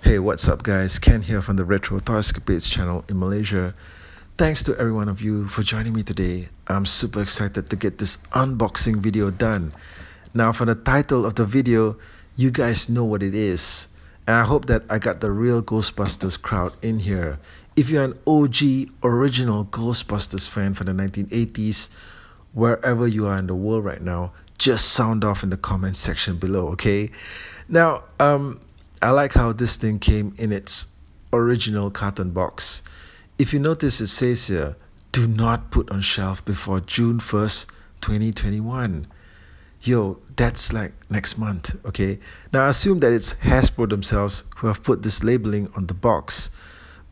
Hey, what's up, guys? Ken here from the Retro Toy Escapades channel in Malaysia. Thanks to every one of you for joining me today. I'm super excited to get this unboxing video done. Now, for the title of the video, you guys know what it is. And I hope that I got the real Ghostbusters crowd in here. If you're an OG, original Ghostbusters fan from the 1980s, wherever you are in the world right now, just sound off in the comment section below, okay? Now, I like how this thing came in its original carton box. If you notice, it says here, do not put on shelf before June 1st, 2021. Yo, that's like next month, okay? Now, I assume that it's Hasbro themselves who have put this labeling on the box.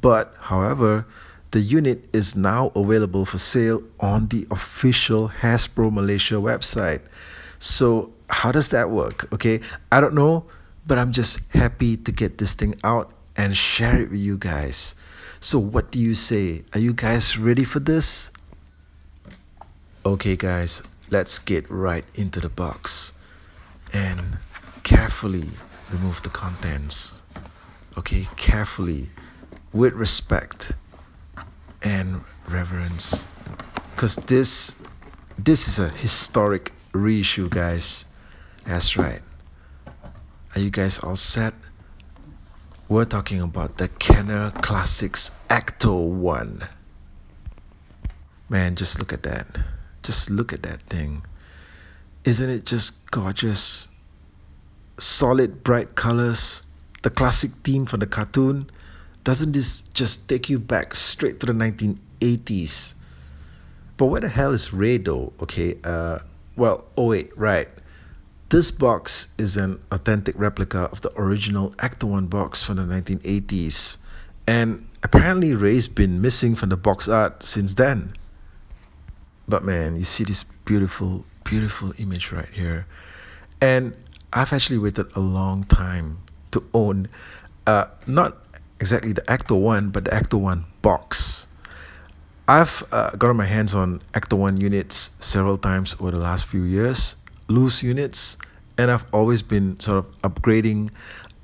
But, however, the unit is now available for sale on the official Hasbro Malaysia website. So, how does that work, okay? I don't know, but I'm just happy to get this thing out and share it with you guys. So what do you say? Are you guys ready for this? Okay guys, let's get right into the box and carefully remove the contents. Okay, carefully, with respect and reverence, because this is a historic reissue, guys. That's right. Are you guys all set? We're talking about the Kenner Classics ECTO 1. Man, just look at that. Just look at that thing. Isn't it just gorgeous? Solid, bright colors. The classic theme from the cartoon. Doesn't this just take you back straight to the 1980s? But where the hell is Ray though? Okay, oh wait, right. This box is an authentic replica of the original ECTO 1 box from the 1980s. And apparently Ray's been missing from the box art since then. But man, you see this beautiful, beautiful image right here. And I've actually waited a long time to own, not exactly the ECTO 1, but the ECTO 1 box. I've gotten my hands on ECTO 1 units several times over the last few years. Loose units, and I've always been sort of upgrading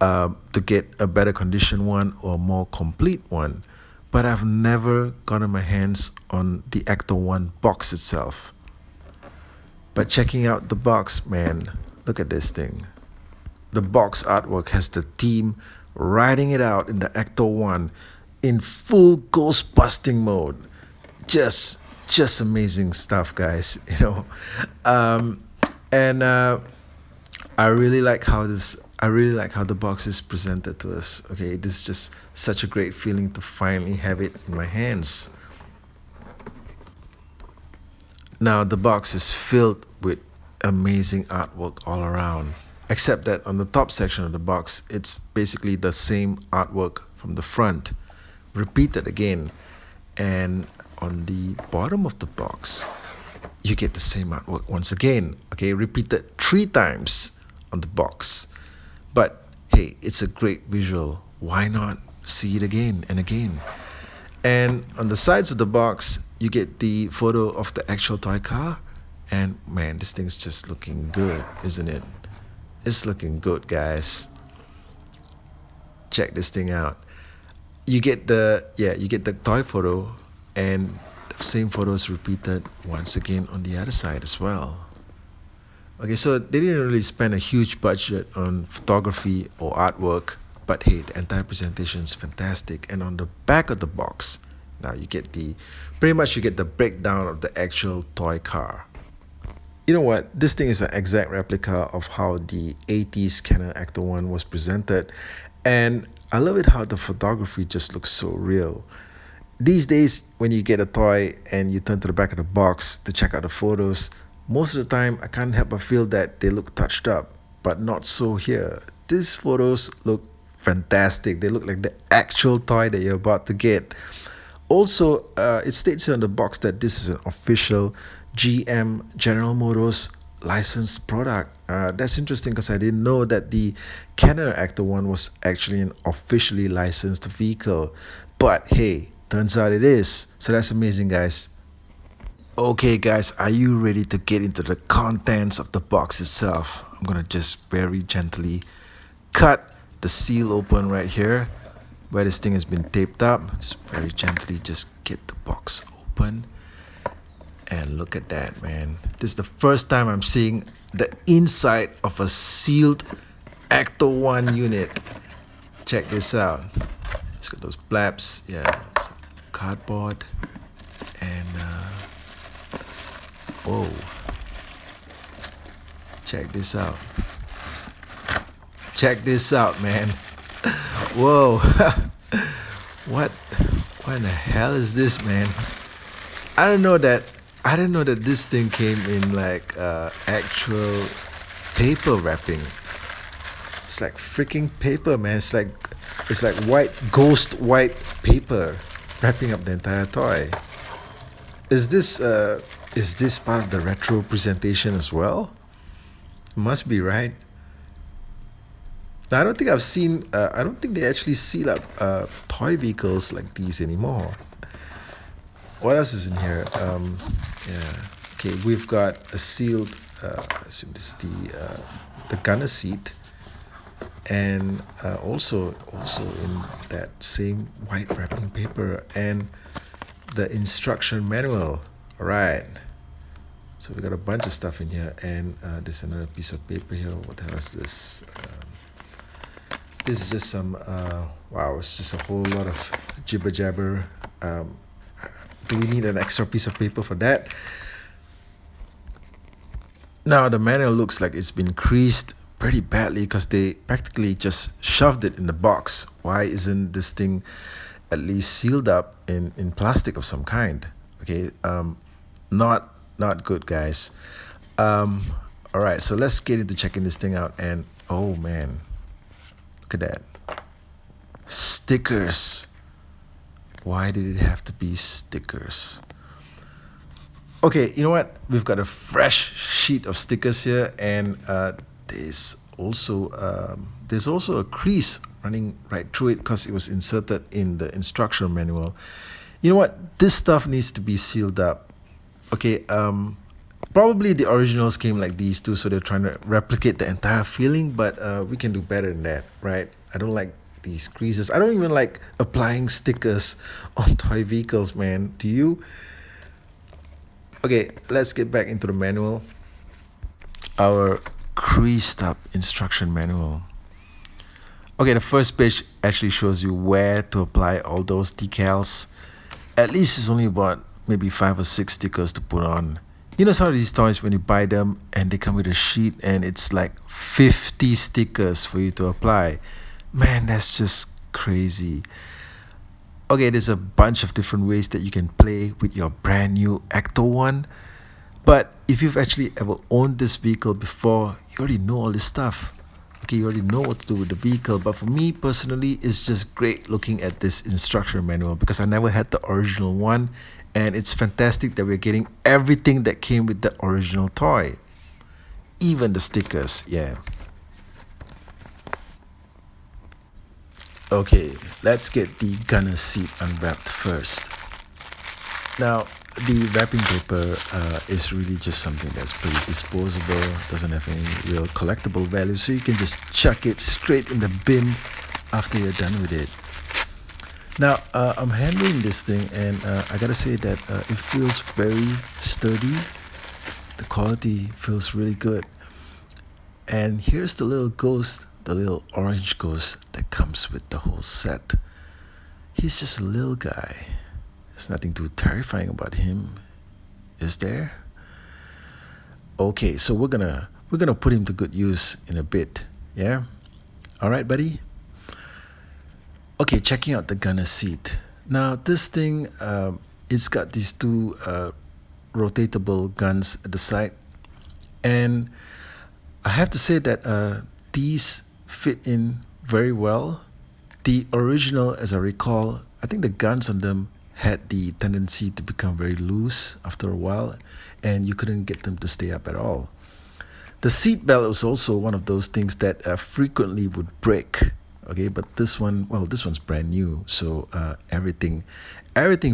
to get a better condition one or a more complete one, but I've never gotten my hands on the ECTO 1 box itself. But checking out the box, man, look at this thing. The box artwork has the team riding it out in the ECTO 1 in full ghost busting mode. Just amazing stuff, guys, you know. And I really like how the box is presented to us. Okay, this is just such a great feeling to finally have it in my hands. Now the box is filled with amazing artwork all around, except that on the top section of the box, it's basically the same artwork from the front, repeated again, and on the bottom of the box, you get the same artwork once again, okay, repeated 3 times on the box. But hey, it's a great visual. Why not see it again and again? And on the sides of the box, you get the photo of the actual toy car. And man, this thing's just looking good, isn't it? It's looking good, guys. Check this thing out. You get the toy photo, and the same photos repeated once again on the other side as well. Okay, so they didn't really spend a huge budget on photography or artwork, but hey, the entire presentation is fantastic. And on the back of the box, now you get the breakdown of the actual toy car. You know what? This thing is an exact replica of how the 80s Kenner ECTO 1 was presented, and I love it how the photography just looks so real. These days, when you get a toy and you turn to the back of the box to check out the photos, most of the time I can't help but feel that they look touched up, but not so here. These photos look fantastic. They look like the actual toy that you're about to get. Also, it states here on the box that this is an official GM General Motors licensed product. That's interesting because I didn't know that the Kenner ECTO 1 was actually an officially licensed vehicle. But hey, turns out it is. So that's amazing, guys. Okay guys, are you ready to get into the contents of the box itself? I'm gonna just very gently cut the seal open right here where this thing has been taped up. Just very gently just get the box open. And look at that, man. This is the first time I'm seeing the inside of a sealed ECTO 1 unit. Check this out. It's got those flaps, yeah, some cardboard, and whoa. Check this out. Check this out, man. Whoa. What in the hell is this, man? I didn't know that this thing came in like actual paper wrapping. It's like freaking paper, man. It's like white, ghost white paper wrapping up the entire toy. Is this part of the retro presentation as well? Must be, right? Now, I don't think they actually seal up toy vehicles like these anymore. What else is in here? Yeah. Okay, we've got a sealed. I assume this is the gunner seat, and also in that same white wrapping paper, and the instruction manual. All right. So we got a bunch of stuff in here, and there's another piece of paper here. What the hell is this? This is just some. Wow, it's just a whole lot of jibber jabber. Do we need an extra piece of paper for that? Now the manual looks like it's been creased pretty badly because they practically just shoved it in the box. Why isn't this thing at least sealed up in plastic of some kind? Okay, not good, guys. All right, so let's get into checking this thing out. And oh man, look at that. Stickers. Why did it have to be stickers? Okay, you know what? We've got a fresh sheet of stickers here, and there's also a crease running right through it because it was inserted in the instruction manual. You know what? This stuff needs to be sealed up. Okay, probably the originals came like these too, so they're trying to replicate the entire feeling, but we can do better than that, right? I don't like these creases. I don't even like applying stickers on toy vehicles, man. Do you? Okay, let's get back into the manual. Our creased up instruction manual. Okay, the first page actually shows you where to apply all those decals. At least it's only about maybe 5 or 6 stickers to put on. You know, some of these toys, when you buy them and they come with a sheet and it's like 50 stickers for you to apply. Man, that's just crazy. Okay, there's a bunch of different ways that you can play with your brand new ECTO 1. But if you've actually ever owned this vehicle before, you already know all this stuff. Okay, you already know what to do with the vehicle. But for me personally, it's just great looking at this instruction manual because I never had the original one. And it's fantastic that we're getting everything that came with the original toy. Even the stickers, yeah. Okay, let's get the gunner seat unwrapped first. Now, the wrapping paper is really just something that's pretty disposable, doesn't have any real collectible value, so you can just chuck it straight in the bin after you're done with it. Now, I'm handling this thing, and I gotta say that it feels very sturdy. The quality feels really good. And here's the little ghost, the little orange ghost that comes with the whole set. He's just a little guy. There's nothing too terrifying about him, is there? Okay, so we're gonna put him to good use in a bit. Yeah? All right, buddy? Okay, checking out the gunner seat. Now, this thing, it's got these two rotatable guns at the side. And I have to say that these fit in very well. The original, as I recall, I think the guns on them had the tendency to become very loose after a while, and you couldn't get them to stay up at all. The seat belt was also one of those things that frequently would break. Okay, but this one's brand new, so everything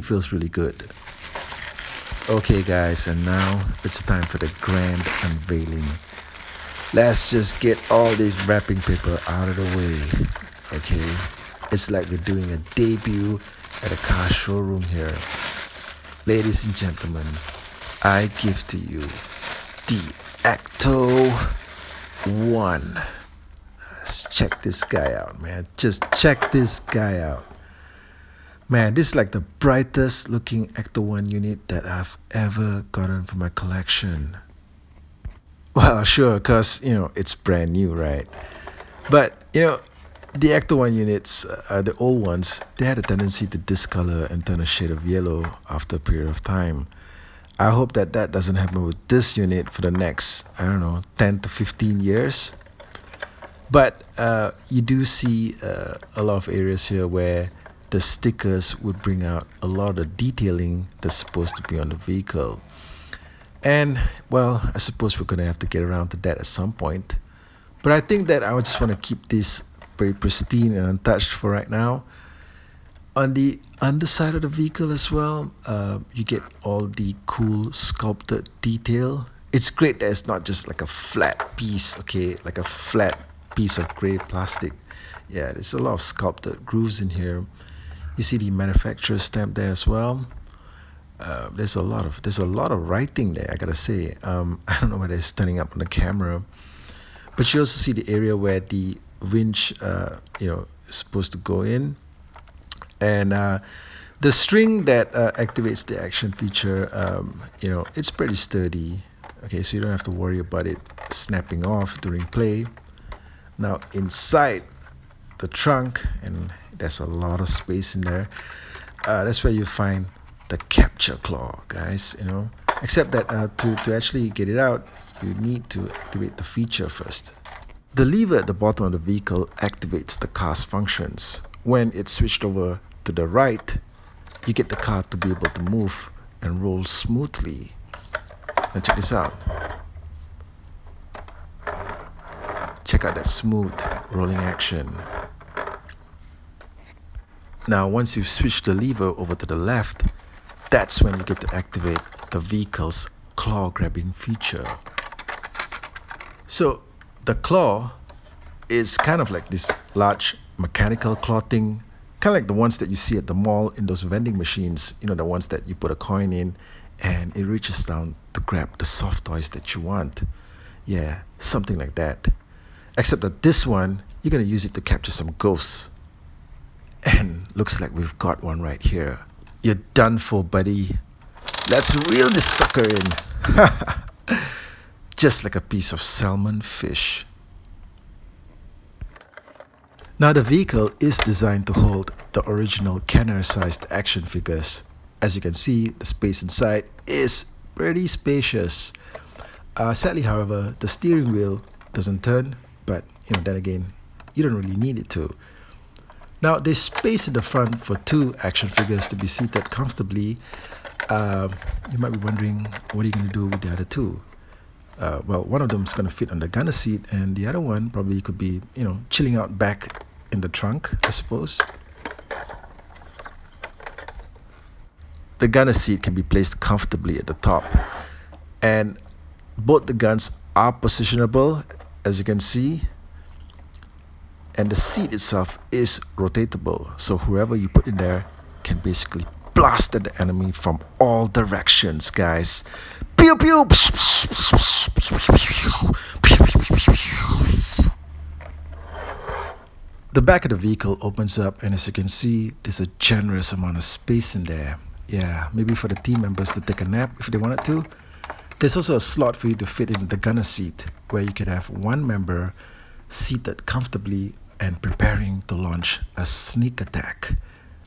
feels really good. Okay, guys, and now it's time for the grand unveiling. Let's just get all this wrapping paper out of the way. Okay, it's like we're doing a debut at a car showroom here. Ladies and gentlemen, I give to you the ECTO 1. Let's check this guy out, man. Just check this guy out. Man, this is like the brightest looking ECTO 1 unit that I've ever gotten for my collection. Well, sure, because, it's brand new, right? But, the ECTO 1 units, the old ones, they had a tendency to discolor and turn a shade of yellow after a period of time. I hope that doesn't happen with this unit for the next, 10 to 15 years. But you do see a lot of areas here where the stickers would bring out a lot of detailing that's supposed to be on the vehicle. And, well, I suppose we're going to have to get around to that at some point. But I think that I would just want to keep this very pristine and untouched for right now. On the underside of the vehicle as well, you get all the cool sculpted detail. It's great that it's not just like a flat piece, okay, like a flat piece of gray plastic. Yeah, there's a lot of sculpted grooves in here. You see the manufacturer stamp there as well. There's a lot of writing there, I gotta say. I don't know whether it's turning up on the camera, but you also see the area where the winch, is supposed to go in, and the string that activates the action feature, it's pretty sturdy. Okay, so you don't have to worry about it snapping off during play. Now inside the trunk, and there's a lot of space in there. That's where you find the capture claw, guys. Except that to actually get it out, you need to activate the feature first. The lever at the bottom of the vehicle activates the car's functions. When it's switched over to the right, you get the car to be able to move and roll smoothly. Now check this out. Check out that smooth rolling action. Now once you've switched the lever over to the left, that's when you get to activate the vehicle's claw grabbing feature. So the claw is kind of like this large mechanical claw thing, kind of like the ones that you see at the mall in those vending machines, the ones that you put a coin in and it reaches down to grab the soft toys that you want. Yeah, something like that. Except that this one, you're going to use it to capture some ghosts. And looks like we've got one right here. You're done for, buddy. Let's reel this sucker in. Just like a piece of salmon fish. Now the vehicle is designed to hold the original KENNER-sized action figures. As you can see, the space inside is pretty spacious. Sadly, however, the steering wheel doesn't turn, but then again, you don't really need it to. Now, there's space in the front for 2 action figures to be seated comfortably. You might be wondering, what are you going to do with the other 2? Well, one of them is going to fit on the gunner seat, and the other one probably could be, chilling out back in the trunk, I suppose. The gunner seat can be placed comfortably at the top, and both the guns are positionable, as you can see. And the seat itself is rotatable, so whoever you put in there can basically blast at the enemy from all directions, guys. Pew pew! The back of the vehicle opens up, and as you can see, there's a generous amount of space in there. Yeah, maybe for the team members to take a nap if they wanted to. There's also a slot for you to fit in the gunner seat, where you could have one member seated comfortably and preparing to launch a sneak attack.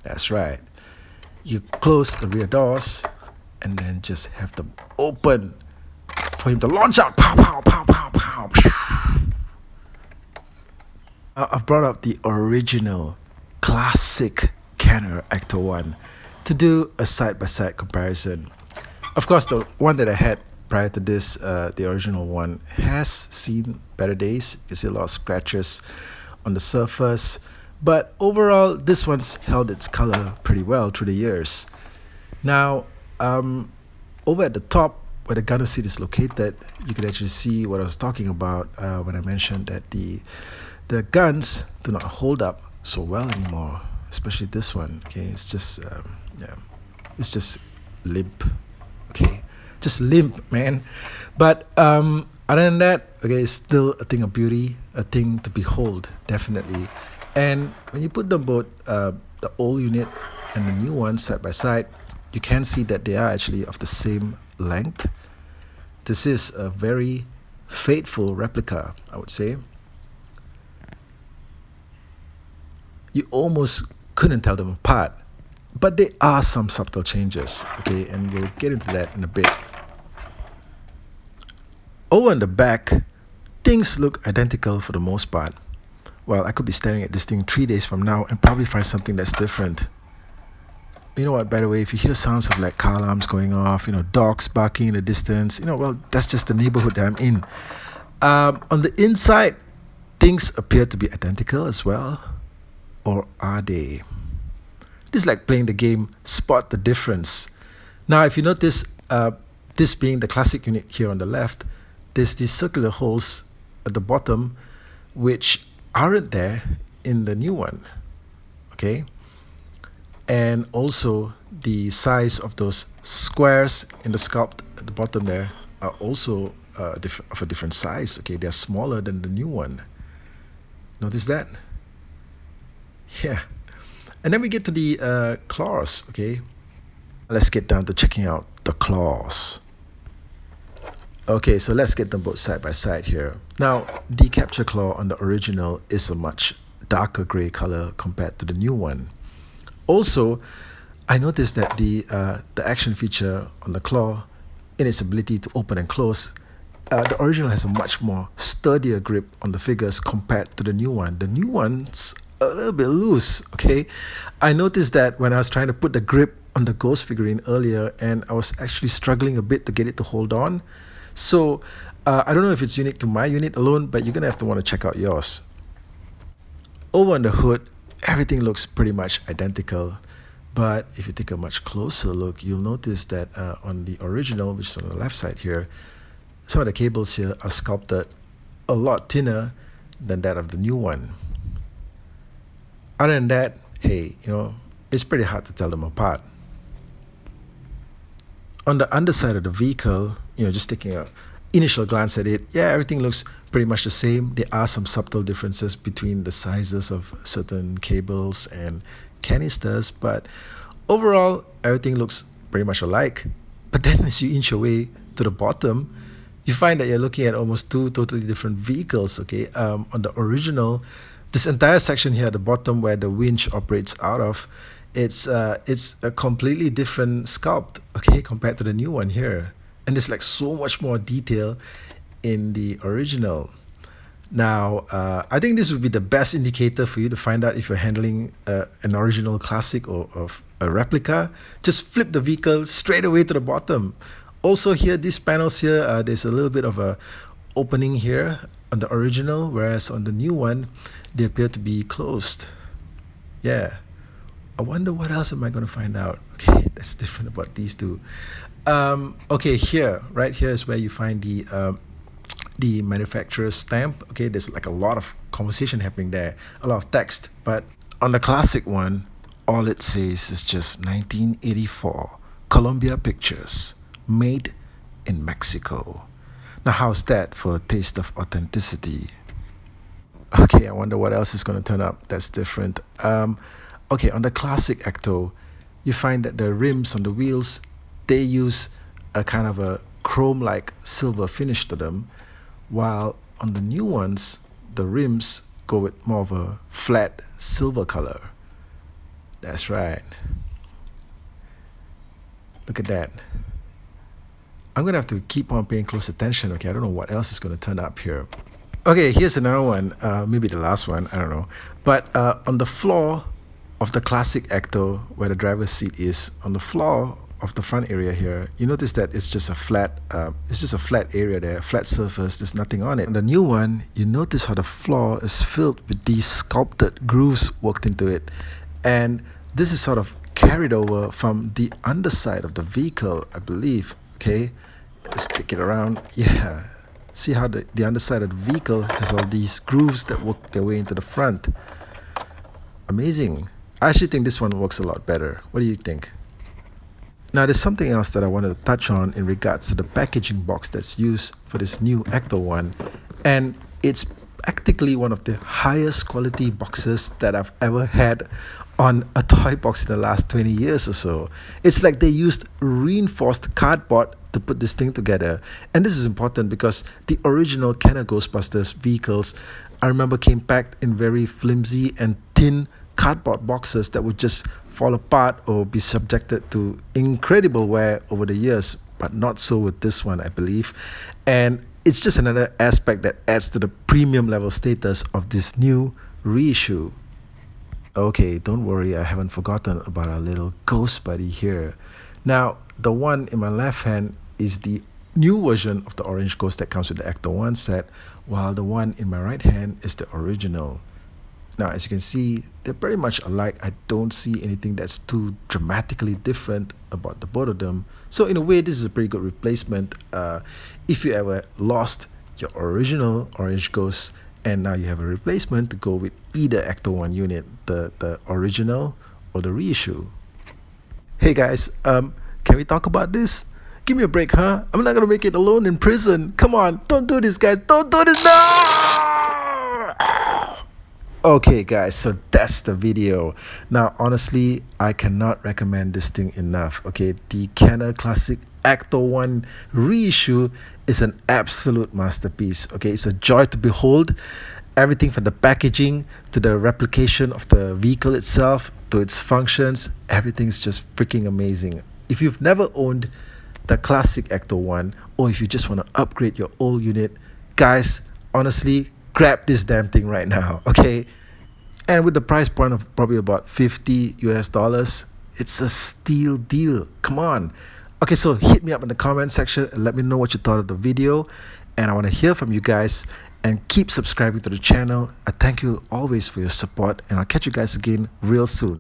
That's right. You close the rear doors and then just have them open for him to launch out. Pow, pow, pow, pow, pow. I've brought up the original classic KENNER ECTO 1 to do a side-by-side comparison. Of course, the one that I had prior to this, the original one, has seen better days. You see a lot of scratches on the surface, but overall this one's held its color pretty well through the years. Now over at the top where the gunner seat is located, you can actually see what I was talking about when I mentioned that the guns do not hold up so well anymore, especially this one. Okay, it's just yeah, it's just limp. Okay, just limp, man. But other than that, okay, it's still a thing of beauty, a thing to behold, definitely. And when you put them both, the old unit and the new one side by side, you can see that they are actually of the same length. This is a very faithful replica, I would say. You almost couldn't tell them apart, but there are some subtle changes, okay, and we'll get into that in a bit. Over on the back, things look identical for the most part. Well, I could be staring at this thing 3 days from now and probably find something that's different. You know what, by the way, if you hear sounds of like car alarms going off, dogs barking in the distance, well, that's just the neighborhood that I'm in. On the inside, things appear to be identical as well. Or are they? This is like playing the game Spot the Difference. Now, if you notice, this being the classic unit here on the left, there's these circular holes at the bottom which aren't there in the new one. Okay? And also the size of those squares in the sculpt at the bottom there are also of a different size. Okay, they're smaller than the new one. Notice that? Yeah. And then we get to the claws. Okay, let's get down to checking out the claws. Okay, so let's get them both side by side here. Now, the capture claw on the original is a much darker gray color compared to the new one. Also, I noticed that the action feature on the claw, in its ability to open and close, the original has a much more sturdier grip on the figures compared to the new one. The new one's a little bit loose, okay? I noticed that when I was trying to put the grip on the ghost figurine earlier, and I was actually struggling a bit to get it to hold on. So, I don't know if it's unique to my unit alone, but you're gonna have to want to check out yours. Over on the hood, everything looks pretty much identical, but if you take a much closer look, you'll notice that on the original, which is on the left side here, some of the cables here are sculpted a lot thinner than that of the new one. Other than that, hey, it's pretty hard to tell them apart. On the underside of the vehicle, just taking a initial glance at it, yeah, everything looks pretty much the same. There are some subtle differences between the sizes of certain cables and canisters, but overall, everything looks pretty much alike. But then as you inch your way to the bottom, you find that you're looking at almost two totally different vehicles, okay? On the original, this entire section here at the bottom where the winch operates out of, it's a completely different sculpt, okay, compared to the new one here. And there's like so much more detail in the original. Now, I think this would be the best indicator for you to find out if you're handling an original classic or of a replica. Just flip the vehicle straight away to the bottom. Also here, these panels here, there's a little bit of a opening here on the original, whereas on the new one, they appear to be closed. Yeah. I wonder what else am I going to find out. Okay, that's different about these two. Okay, here, right here is where you find the manufacturer's stamp. Okay, there's like a lot of conversation happening there, a lot of text. But on the classic one, all it says is just 1984, Columbia Pictures, made in Mexico. Now, how's that for a taste of authenticity? Okay, I wonder what else is going to turn up that's different. Okay, on the classic ECTO, you find that the rims on the wheels, they use a kind of a chrome-like silver finish to them, while on the new ones, the rims go with more of a flat silver color. That's right. Look at that. I'm going to have to keep on paying close attention. Okay, I don't know what else is going to turn up here. Okay, here's another one, maybe the last one, I don't know. But on the floor of the classic ECTO, where the driver's seat is, on the floor of the front area here, you notice that it's just a flat area there, a flat surface, there's nothing on it. On the new one, you notice how the floor is filled with these sculpted grooves worked into it. And this is sort of carried over from the underside of the vehicle, I believe, okay? Let's take it around. Yeah. See how the underside of the vehicle has all these grooves that work their way into the front. Amazing. I actually think this one works a lot better. What do you think? Now, there's something else that I wanted to touch on in regards to the packaging box that's used for this new ECTO one. And it's practically one of the highest quality boxes that I've ever had on a toy box in the last 20 years or so. It's like they used reinforced cardboard to put this thing together. And this is important because the original KENNER Ghostbusters vehicles, I remember, came packed in very flimsy and thin cardboard boxes that would just fall apart or be subjected to incredible wear over the years, but not so with this one, I believe. And it's just another aspect that adds to the premium level status of this new reissue. Okay, don't worry, I haven't forgotten about our little ghost buddy here. Now, the one in my left hand is the new version of the orange ghost that comes with the ECTO 1 set, while the one in my right hand is the original. Now, as you can see, they're pretty much alike. I don't see anything that's too dramatically different about the both of them. So in a way, this is a pretty good replacement. If you ever lost your original orange ghost and now you have a replacement to go with either ECTO 1 unit, the original or the reissue. Hey guys, can we talk about this? Give me a break, huh? I'm not gonna make it alone in prison. Come on, don't do this, guys. Don't do this. No! Okay guys, so that's the video. Now honestly, I cannot recommend this thing enough. Okay, the KENNER Classic ECTO 1 reissue is an absolute masterpiece. Okay, it's a joy to behold. Everything from the packaging to the replication of the vehicle itself to its functions, everything's just freaking amazing. If you've never owned the classic ECTO 1, or if you just want to upgrade your old unit, guys, honestly, grab this damn thing right now, okay? And with the price point of probably about 50 US dollars, it's a steal deal. Come on. Okay, so hit me up in the comment section and let me know what you thought of the video. And I want to hear from you guys, and keep subscribing to the channel. I thank you always for your support, and I'll catch you guys again real soon.